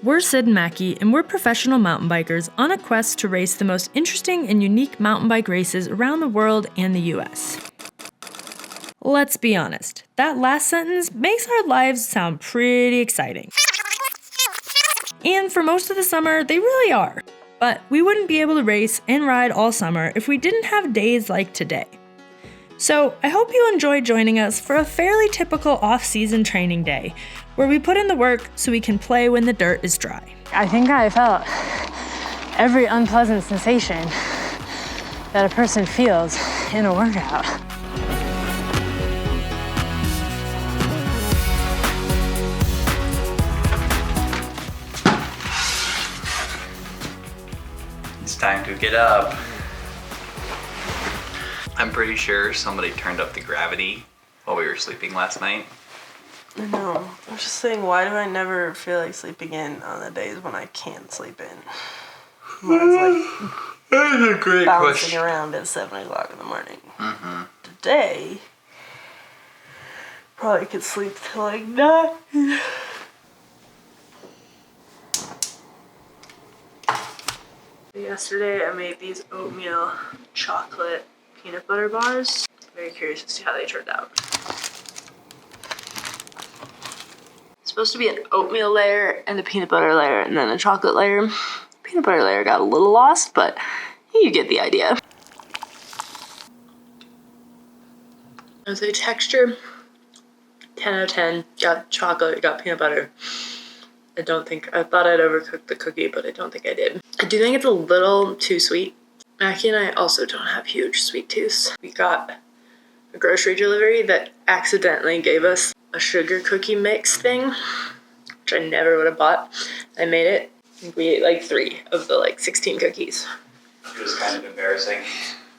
We're Sid and Mackie, and we're professional mountain bikers on a quest to race the most interesting and unique mountain bike races around the world and the US. Let's be honest, that last sentence makes our lives sound pretty exciting. And for most of the summer, they really are. But we wouldn't be able to race and ride all summer if we didn't have days like today. So I hope you enjoy joining us for a fairly typical off-season training day, where we put in the work so we can play when the dirt is dry. I think I felt every unpleasant sensation that a person feels in a workout. It's time to get up. I'm pretty sure somebody turned up the gravity while we were sleeping last night. I know. I'm just saying, why do I never feel like sleeping in on the days when I can't sleep in? That's a great bouncing question. around at 7 o'clock in the morning. Mm-hmm. Today, probably could sleep till like 9. Yesterday, I made these oatmeal chocolate peanut butter bars. Very curious to see how they turned out. It's supposed to be an oatmeal layer and a peanut butter layer and then a chocolate layer. Peanut butter layer got a little lost, but you get the idea. I would say texture, 10 out of 10. Got chocolate, got peanut butter. I thought I'd overcooked the cookie, but I don't think I did. I do think it's a little too sweet. Mackie and I also don't have huge sweet tooths. We got a grocery delivery that accidentally gave us a sugar cookie mix thing, which I never would have bought. I made it. We ate like 3 of the 16 cookies. It was kind of embarrassing.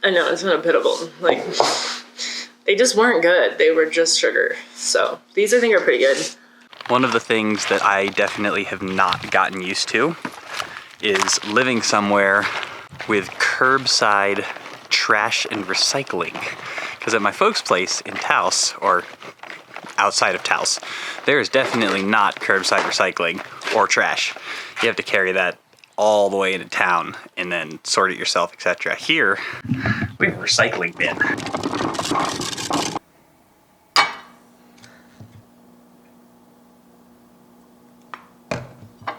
I know, it's not pitiable. They just weren't good. They were just sugar. So these I think are pretty good. One of the things that I definitely have not gotten used to is living somewhere with curbside trash and recycling. Because at my folks' place in Taos, or outside of Taos, there is definitely not curbside recycling or trash. You have to carry that all the way into town and then sort it yourself, etc. Here, we have a recycling bin.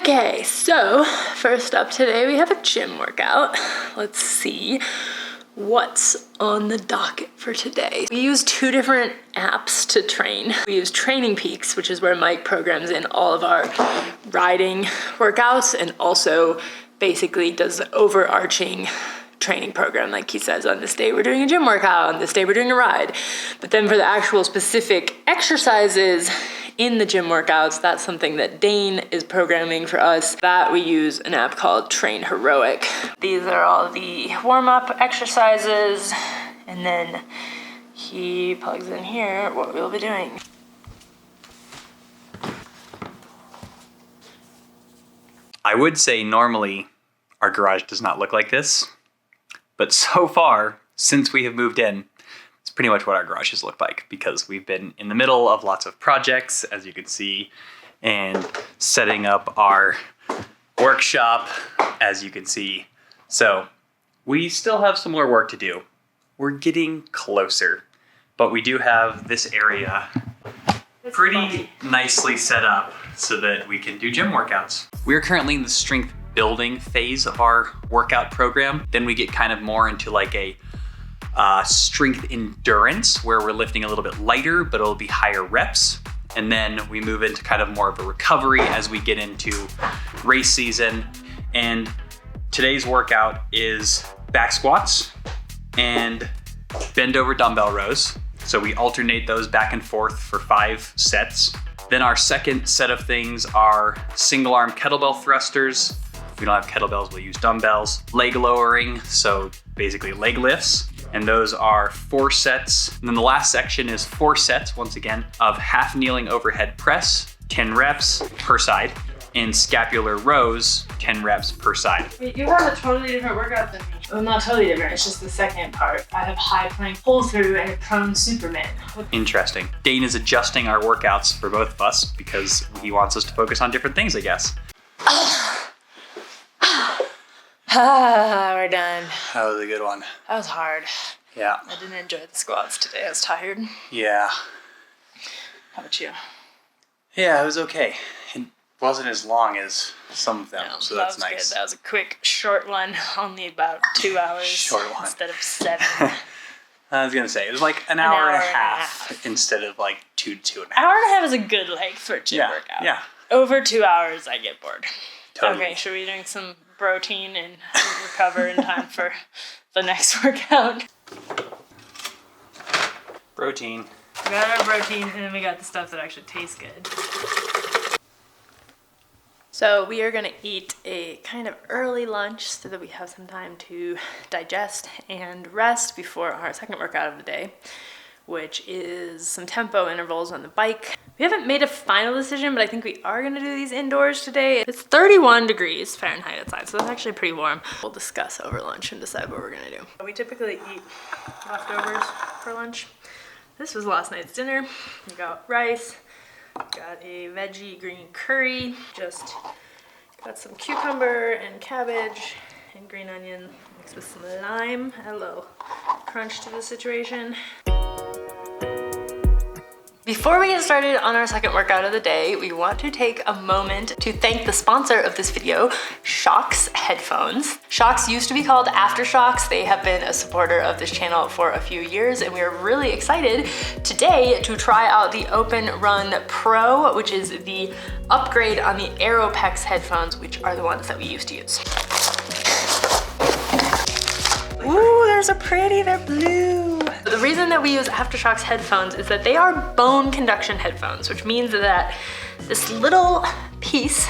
Okay, so first up today we have a gym workout. Let's see what's on the docket for today. We use 2 different apps to train. We use Training Peaks, which is where Mike programs in all of our riding workouts and also basically does the overarching training program. Like he says, on this day we're doing a gym workout, on this day we're doing a ride. But then for the actual specific exercises in the gym workouts, that's something that Dane is programming for us. That we use an app called Train Heroic. These are all the warm-up exercises, and then he plugs in here what we'll be doing. I would say normally our garage does not look like this, but so far, since we have moved in, it's pretty much what our garage has looked like, because we've been in the middle of lots of projects, as you can see, and setting up our workshop, as you can see. So we still have some more work to do. We're getting closer, but we do have this area pretty nicely set up so that we can do gym workouts. We're currently in the strength building phase of our workout program. Then we get kind of more into like a strength endurance, where we're lifting a little bit lighter, but it'll be higher reps. And then we move into kind of more of a recovery as we get into race season. And today's workout is back squats and bend over dumbbell rows. So we alternate those back and forth for 5 sets. Then our second set of things are single arm kettlebell thrusters. If we don't have kettlebells, we'll use dumbbells. Leg lowering, so basically leg lifts. And those are 4 sets. And then the last section is 4 sets, once again, of half kneeling overhead press, 10 reps per side, and scapular rows, 10 reps per side. Wait, you have a totally different workout than me. Well, not totally different, it's just the second part. I have high plank pull through and a prone Superman. Interesting. Dane is adjusting our workouts for both of us because he wants us to focus on different things, I guess. We're done. That was a good one. That was hard. Yeah. I didn't enjoy the squats today. I was tired. Yeah. How about you? Yeah, it was okay. It wasn't as long as some of them, No, so that that's was nice. Good. That was a quick, short one. Only about 2 hours. Short one. Instead of 7. I was gonna say it was like an hour and a half instead of like 2 to 2.5. Hour and a half is a good length for a gym workout. Yeah. Over 2 hours, I get bored. Totally. Okay, should we drink some protein and recover in time for the next workout? Protein. We got our protein, and then we got the stuff that actually tastes good. So we are gonna eat a kind of early lunch so that we have some time to digest and rest before our second workout of the day, which is some tempo intervals on the bike. We haven't made a final decision, but I think we are gonna do these indoors today. It's 31 degrees Fahrenheit outside, so that's actually pretty warm. We'll discuss over lunch and decide what we're gonna do. We typically eat leftovers for lunch. This was last night's dinner. We got rice, got a veggie green curry, just got some cucumber and cabbage and green onion mixed with some lime. Add a little crunch to the situation. Before we get started on our second workout of the day, we want to take a moment to thank the sponsor of this video, Shocks Headphones. Shocks used to be called Aftershocks. They have been a supporter of this channel for a few years, and we are really excited today to try out the Open Run Pro, which is the upgrade on the Aeropex headphones, which are the ones that we used to use. Ooh, they're so pretty, they're blue. The reason that we use Aftershocks headphones is that they are bone conduction headphones, which means that this little piece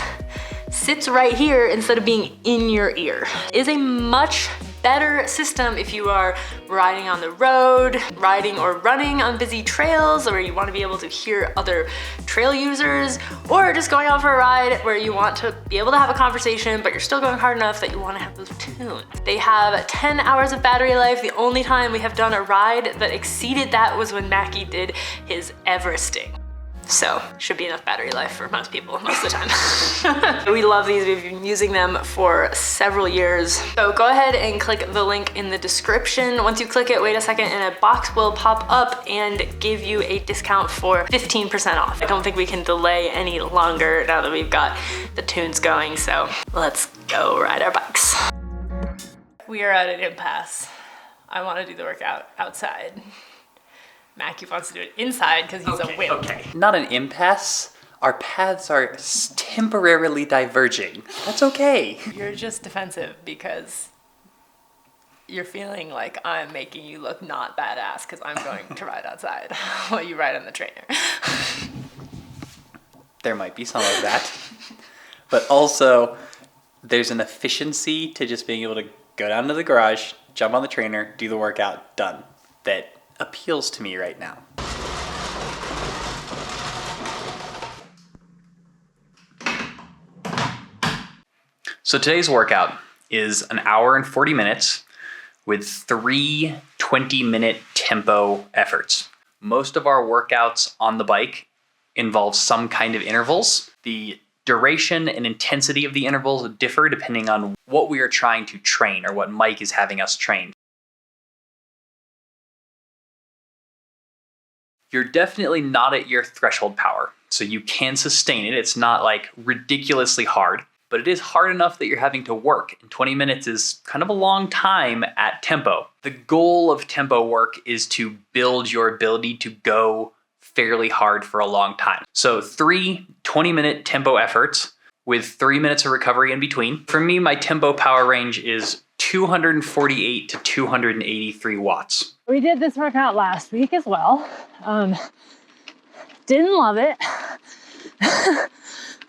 sits right here instead of being in your ear. It is a much better system if you are riding on the road, riding or running on busy trails, or you want to be able to hear other trail users, or just going out for a ride where you want to be able to have a conversation, but you're still going hard enough that you want to have those tunes. They have 10 hours of battery life. The only time we have done a ride that exceeded that was when Mackie did his Everesting. So, should be enough battery life for most people most of the time. We love these, we've been using them for several years. So go ahead and click the link in the description. Once you click it, wait a second and a box will pop up and give you a discount for 15% off. I don't think we can delay any longer now that we've got the tunes going, so let's go ride our bikes. We are at an impasse. I want to do the workout outside. Mackie wants to do it inside because he's a wimp. Okay, not an impasse. Our paths are temporarily diverging. That's okay. You're just defensive because you're feeling like I'm making you look not badass because I'm going to ride outside while you ride on the trainer. There might be some of that. But also, there's an efficiency to just being able to go down to the garage, jump on the trainer, do the workout, done. That appeals to me right now. So today's workout is an hour and 40 minutes with 3 20-minute tempo efforts. Most of our workouts on the bike involve some kind of intervals. The duration and intensity of the intervals differ depending on what we are trying to train or what Mike is having us train. You're definitely not at your threshold power, so you can sustain it. It's not like ridiculously hard, but it is hard enough that you're having to work, and 20 minutes is kind of a long time at tempo. The goal of tempo work is to build your ability to go fairly hard for a long time. So 3 20-minute tempo efforts with 3 minutes of recovery in between. For me, my tempo power range is 248 to 283 watts. We did this workout last week as well. Didn't love it.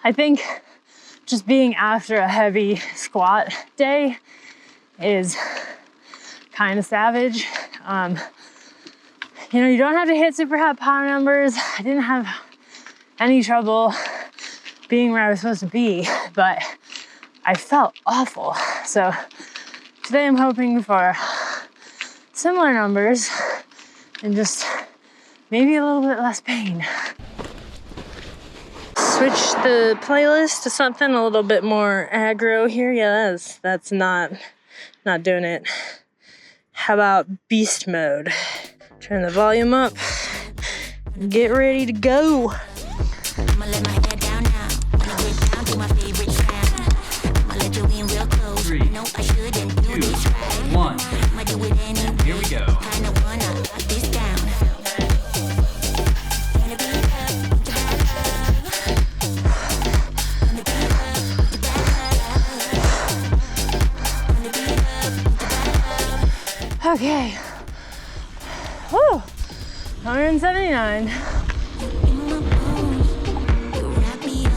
I think just being after a heavy squat day is kind of savage. You know, you don't have to hit super high power numbers. I didn't have any trouble being where I was supposed to be, but I felt awful. So today I'm hoping for similar numbers and just maybe a little bit less pain. switch the playlist to something a little bit more aggro here? Yeah, that's not doing it. How about beast mode? Turn the volume up. Get ready to go. I'ma let my head down now. Wanna get down to my favorite sound. I'ma let you in real close. 3, No, I shouldn't do 2, this right. 1. I'ma do it anyway. Here we go. Kinda wanna lock this down. Wanna be loved, wanna be loved, wanna be loved. Okay. Woo! 179. In my bones, you wrap me up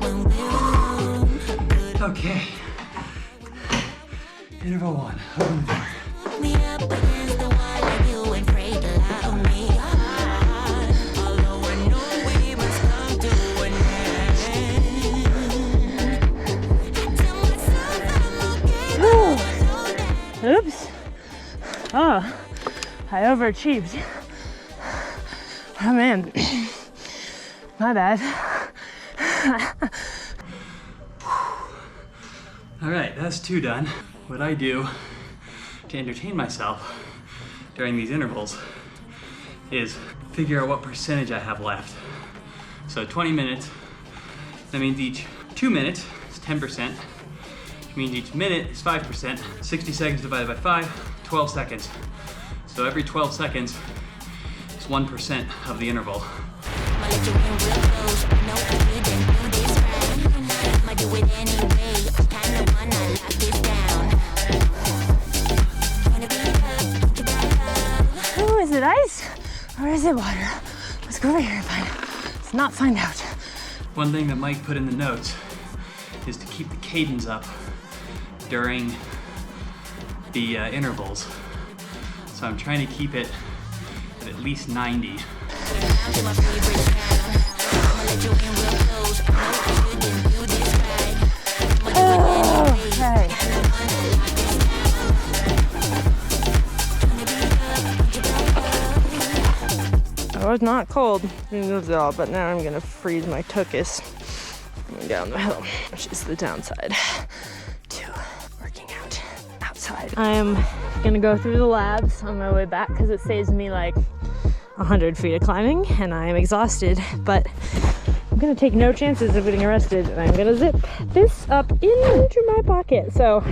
when we're alone. Okay. Interval 1. Open the door. Put me up against the wall like you ain't afraid to lie on me. Although I know we must come to an end. I tell myself I'm okay, but I know that. Oops. Oh, I overachieved. Oh man. My bad. All right, that's 2 done. What I do to entertain myself during these intervals is figure out what percentage I have left. So 20 minutes, that means each 2 minutes is 10%, which means each minute is 5%. 60 seconds divided by 5, 12 seconds. So every 12 seconds is 1% of the interval. I'ma let you in real close. No, I didn't do this right. I'ma do it anyway. I kinda wanna lock this down. Wanna be loved, Oh, is it ice or is it water? Let's go over here and let's not find out. One thing that Mike put in the notes is to keep the cadence up during the intervals. So I'm trying to keep it at least 90. down to my favorite sound. I'ma let you in real close. No, I shouldn't do this right. I'ma do it anyway. Okay. I was not cold but now I'm gonna freeze my tuchus going down the hill, which is the downside to working out outside. I'm gonna go through the labs on my way back because it saves me like 100 feet of climbing and I am exhausted, but I'm gonna take no chances of getting arrested and I'm gonna zip this up into my pocket. So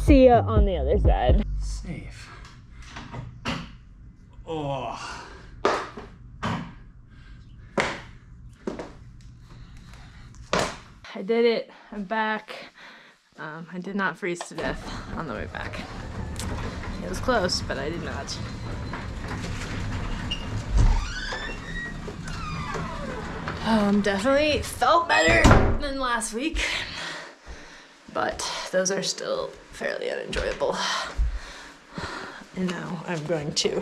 see ya on the other side. Safe. Oh. I did it. I'm back. I did not freeze to death on the way back. It was close, but I did not. Definitely felt better than last week, but those are still fairly unenjoyable. And now I'm going to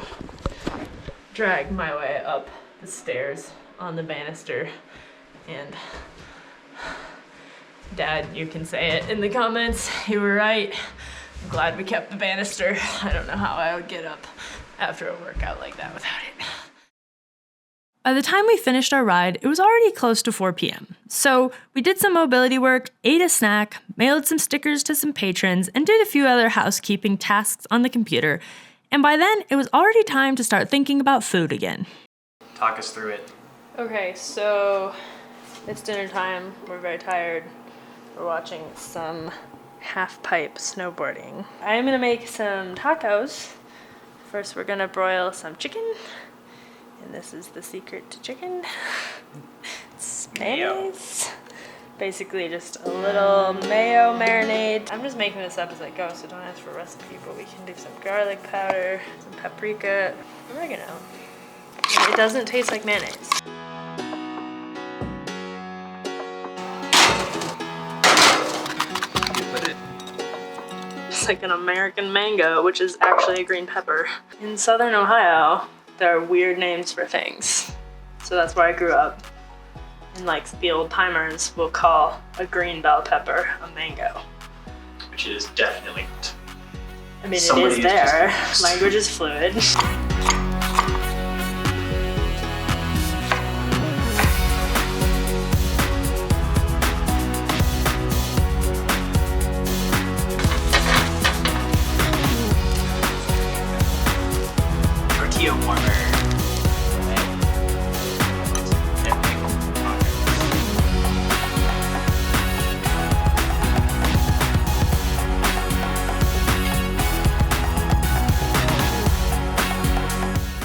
drag my way up the stairs on the banister. And Dad, you can say it in the comments. You were right. I'm glad we kept the banister. I don't know how I would get up after a workout like that without it. By the time we finished our ride, it was already close to 4 p.m. So we did some mobility work, ate a snack, mailed some stickers to some patrons, and did a few other housekeeping tasks on the computer. And by then, it was already time to start thinking about food again. Talk us through it. Okay, so it's dinner time. We're very tired. We're watching some half-pipe snowboarding. I am gonna make some tacos. First, we're gonna broil some chicken. And this is the secret to chicken. It's mayonnaise. Basically just a little mayo marinade. I'm just making this up as I go, so don't ask for a recipe, but we can do some garlic powder, some paprika, oregano. It doesn't taste like mayonnaise. It's like an American mango, which is actually a green pepper. In Southern Ohio, there are weird names for things. So that's where I grew up. And like the old timers will call a green bell pepper a mango. Which is definitely not. I mean, Somebody it is is just there. confused. Language is fluid.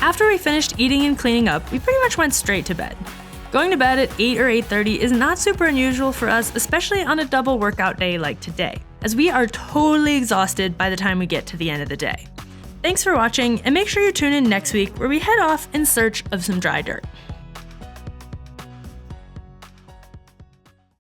After we finished eating and cleaning up, we pretty much went straight to bed. Going to bed at 8 or 8:30 is not super unusual for us, especially on a double workout day like today, as we are totally exhausted by the time we get to the end of the day. Thanks for watching, and make sure you tune in next week where we head off in search of some dry dirt.